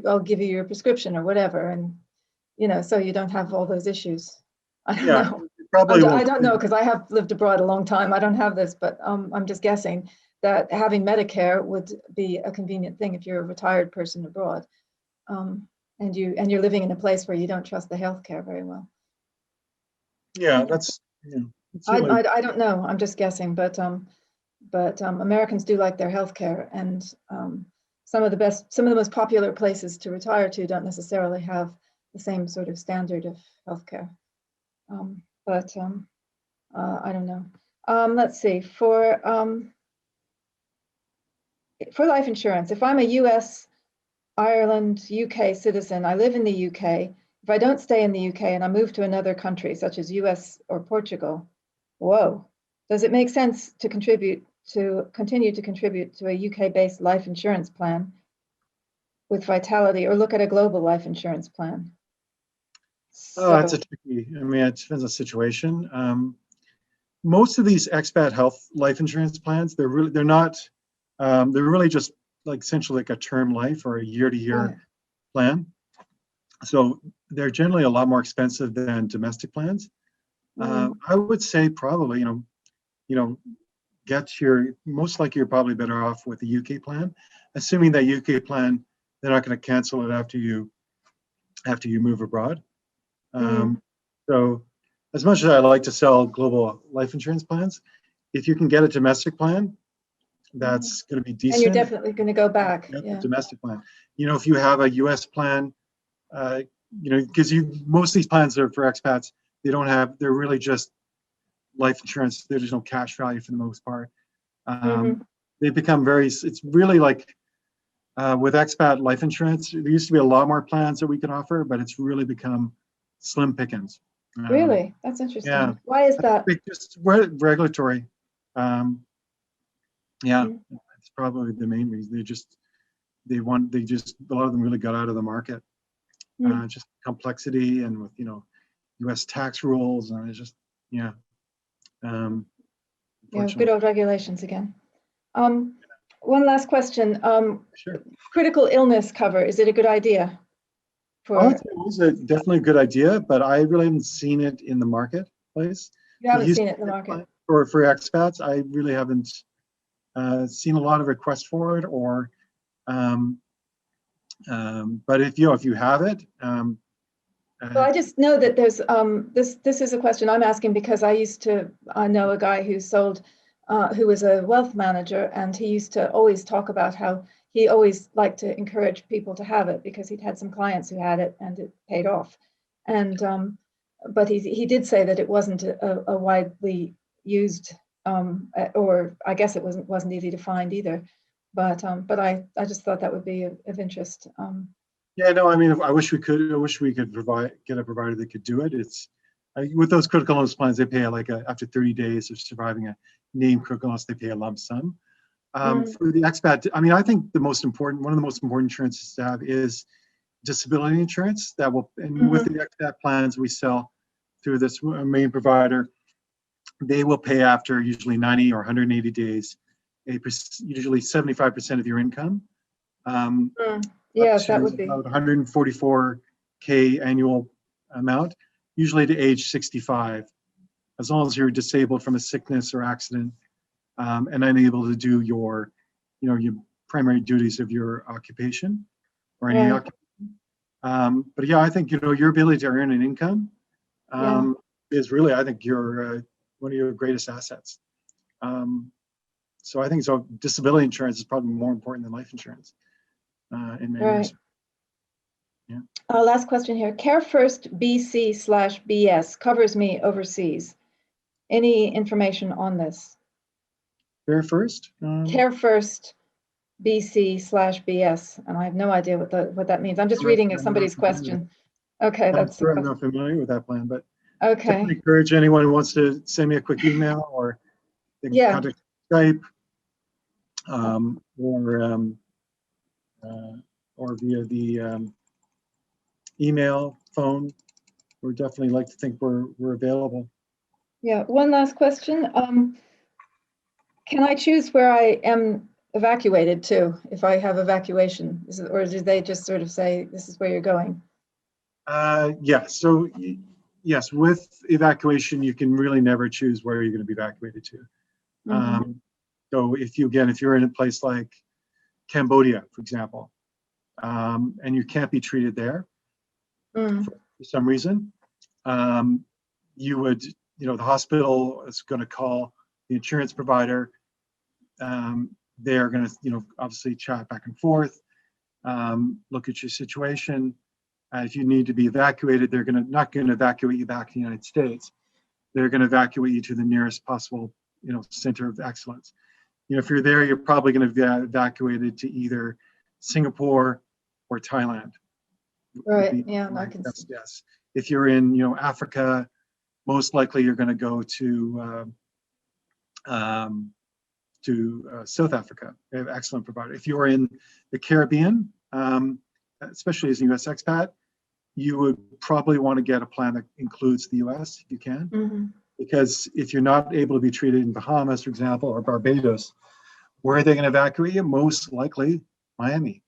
I'll give you your prescription or whatever," and so you don't have all those issues. I don't know. probably I won't. don't know, because I have lived abroad a long time. I don't have this, but I'm just guessing that having Medicare would be a convenient thing if you're a retired person abroad, and you're living in a place where you don't trust the healthcare very well. Yeah, that's, it's really, I don't know. I'm just guessing, but Americans do like their healthcare, and some of the most popular places to retire to don't necessarily have the same sort of standard of healthcare. But I don't know. Let's see, for life insurance, if I'm a US, Ireland, UK citizen, I live in the UK. If I don't stay in the UK and I move to another country, such as US or Portugal, whoa, does it make sense to continue to contribute to a UK-based life insurance plan with Vitality, or look at a global life insurance plan? that's a tricky, I mean, it depends on the situation. Most of these expat health life insurance plans, they're not, they're really just like essentially like a term life or a year-to-year plan. So they're generally a lot more expensive than domestic plans. I would say probably, most likely you're probably better off with the UK plan, assuming that UK plan, they're not going to cancel it after you move abroad. So as much as I like to sell global life insurance plans, if you can get a domestic plan, that's going to be decent. And you're definitely going to go back. Yeah. Domestic plan. If you have a US plan, because most of these plans are for expats, they're really just life insurance. There's no cash value for the most part. They become it's really like with expat life insurance, there used to be a lot more plans that we could offer, but it's really become slim pickings. Really? That's interesting. Yeah. Why is that? Just regulatory. It's probably the main reason. A lot of them really got out of the market. Just complexity and with, US tax rules, and it's just, good old regulations again. One last question. Sure. Critical illness cover, is it a good idea? It was definitely a good idea, but I really haven't seen it in the marketplace. You haven't seen it in the market? For expats, I really haven't seen a lot of requests for it, or but if you have it. Well, I just know that there's this is a question I'm asking because I know a guy who sold who was a wealth manager, and he used to always talk about how he always liked to encourage people to have it because he'd had some clients who had it and it paid off. And but he did say that it wasn't a widely used, or I guess it wasn't easy to find either. But I just thought that would be of interest. Yeah, no, I mean, I wish we could get a provider that could do it. It's with those critical illness plans, they pay after 30 days of surviving a named critical illness, they pay a lump sum. For the expat, I mean, I think one of the most important insurances to have is disability insurance. That will, and with the expat plans we sell through this main provider, they will pay after usually 90 or 180 days, usually 75% of your income. Yes, that would be about 144K annual amount, usually to age 65, as long as you're disabled from a sickness or accident, and unable to do your primary duties of your occupation or any occupation. But yeah, I think your ability to earn an income is really, I think, your one of your greatest assets. So I think disability insurance is probably more important than life insurance. In many ways. Yeah. Last question here. Care First BC/BS covers me overseas. Any information on this? Care First? Care First BC/BS, and I have no idea what that means. I'm just reading somebody's question. Okay, that's. I'm not familiar with that plan, but okay. I encourage anyone who wants to send me a quick email, or they can contact Skype, or via the email, phone. We're definitely like to think we're available. Yeah. One last question. Can I choose where I am evacuated to if I have evacuation, or do they just sort of say this is where you're going? Yeah. So yes, with evacuation, you can really never choose where you're going to be evacuated to. So if you're in a place like Cambodia, for example, and you can't be treated there for some reason, you would, the hospital is going to call the insurance provider. They're going to, obviously chat back and forth, look at your situation. If you need to be evacuated, they're not going to evacuate you back to the United States. They're going to evacuate you to the nearest possible, center of excellence. If you're there, you're probably going to be evacuated to either Singapore or Thailand. Right. Yeah. I can see. Yes. If you're in, Africa, most likely you're going to go to South Africa. They have excellent provider. If you're in the Caribbean, especially as a U.S. expat, you would probably want to get a plan that includes the U.S. if you can, because if you're not able to be treated in Bahamas, for example, or Barbados, where are they going to evacuate you? Most likely Miami.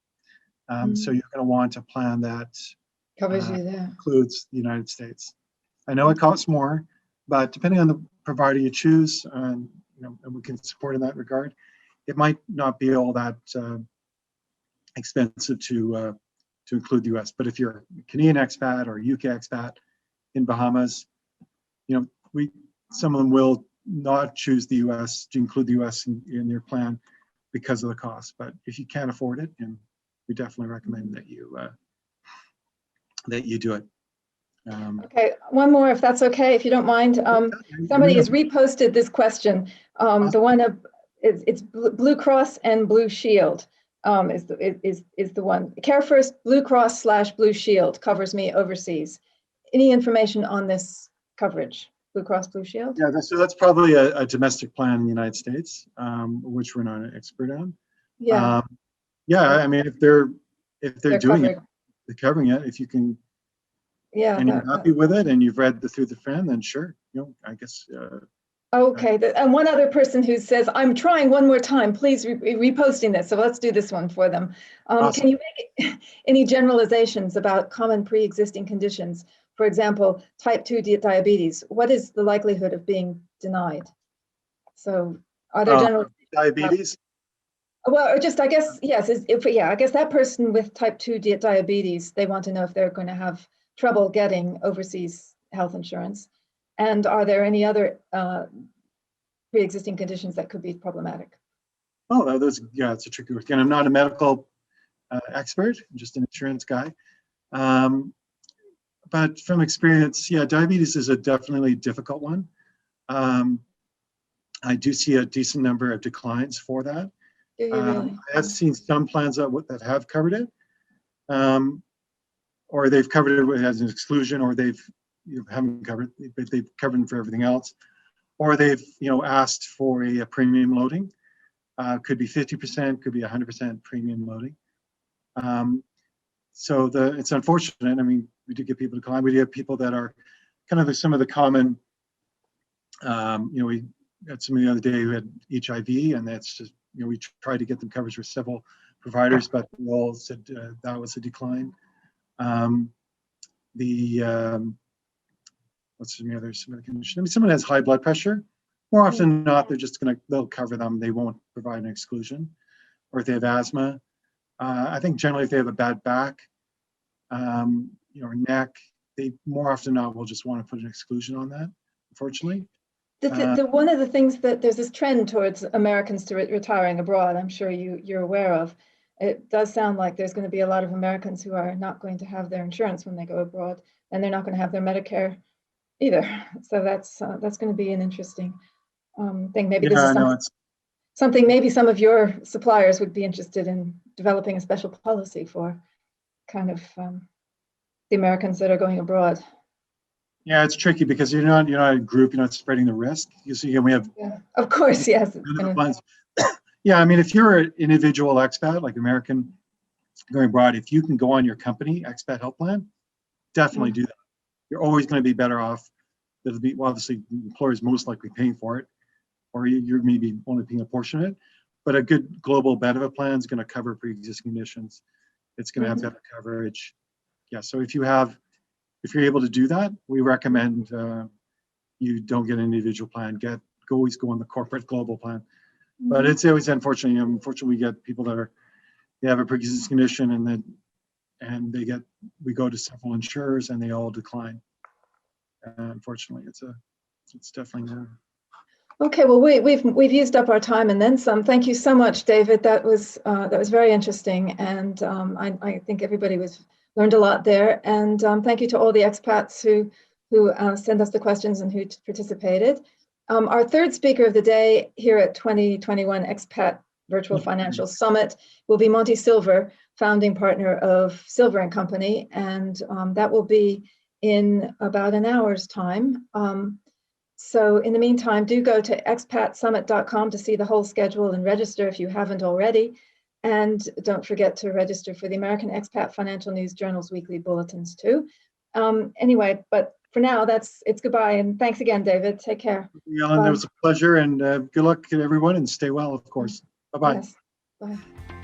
So you're going to want a plan that Covers you there. includes the United States. I know it costs more, but depending on the provider you choose, and we can support in that regard, it might not be all that expensive to include the U.S. But if you're a Canadian expat or a UK expat in Bahamas, some of them will not choose the U.S. to include the U.S. in their plan because of the cost. But if you can't afford it, and we definitely recommend that you do it. Okay, one more, if that's okay, if you don't mind. Somebody has reposted this question. The one it's Blue Cross and Blue Shield is the one. Care First Blue Cross / Blue Shield covers me overseas. Any information on this coverage? Blue Cross Blue Shield? Yeah, so that's probably a domestic plan in the United States, which we're not an expert on. Yeah. I mean, if they're doing covered. it, they're covering it. If you can, yeah, and you're happy with it, and you've read through the fan, then sure. I guess. Okay, and one other person who says, "I'm trying one more time. Please reposting this." So let's do this one for them. Awesome. Can you make any generalizations about common pre-existing conditions? For example, type 2 diabetes. What is the likelihood of being denied? So, are there general diabetes? Well, or just, I guess, yes. I guess that person with type 2 diabetes, they want to know if they're going to have trouble getting overseas health insurance. And are there any other pre-existing conditions that could be problematic? Oh, it's a tricky one. Again, I'm not a medical expert, I'm just an insurance guy. But from experience, diabetes is a definitely difficult one. I do see a decent number of declines for that. Do you really? I have seen some plans that have covered it, or they've covered it as an exclusion, or haven't covered it, but they've covered it for everything else, or they've asked for a premium loading. Could be 50%, could be 100% premium loading. So it's unfortunate. I mean, we do get people to decline. We do have people that are kind of some of the common. We had somebody the other day who had HIV, and that's just we tried to get them coverage with several providers, but they all said that was a decline. What's some other condition? I mean, someone has high blood pressure. More often than not, they'll cover them. They won't provide an exclusion. Or if they have asthma, I think generally if they have a bad back, or neck, they more often than not will just want to put an exclusion on that. Unfortunately. One of the things that there's this trend towards Americans to retiring abroad. I'm sure you're aware of. It does sound like there's going to be a lot of Americans who are not going to have their insurance when they go abroad, and they're not going to have their Medicare either. So that's going to be an interesting thing. Maybe this is something maybe some of your suppliers would be interested in developing a special policy for kind of the Americans that are going abroad. Yeah, it's tricky because you're not a group, you're not spreading the risk. You see, we have. Yeah, of course, yes. Yeah, I mean, if you're an individual expat, like American going abroad, if you can go on your company expat health plan, definitely do that. You're always going to be better off. It'll be obviously the employer is most likely paying for it, or you're maybe only paying a portion of it. But a good global benefit plan is going to cover pre-existing conditions. It's going to have better coverage. Yeah. So if you have if you're able to do that, we recommend you don't get an individual plan. Always go on the corporate global plan. But it's always unfortunately we get people that they have a pre-existing condition we go to several insurers and they all decline. Unfortunately, it's definitely Okay, well, we've used up our time and then some. Thank you so much, David. That was very interesting, and I think everybody learned a lot there. And thank you to all the expats who sent us the questions and who participated. Our third speaker of the day here at 2021 Expat Virtual Financial Summit will be Monty Silver, founding partner of Silver & Company, and that will be in about an hour's time. So in the meantime, do go to expatsummit.com to see the whole schedule and register if you haven't already. And don't forget to register for the American Expat Financial News Journal's weekly bulletins too. Anyway, but for now, it's goodbye. And thanks again, David. Take care. Ellen, it was a pleasure, and good luck to everyone, and stay well, of course. Bye-bye. Yes. Bye.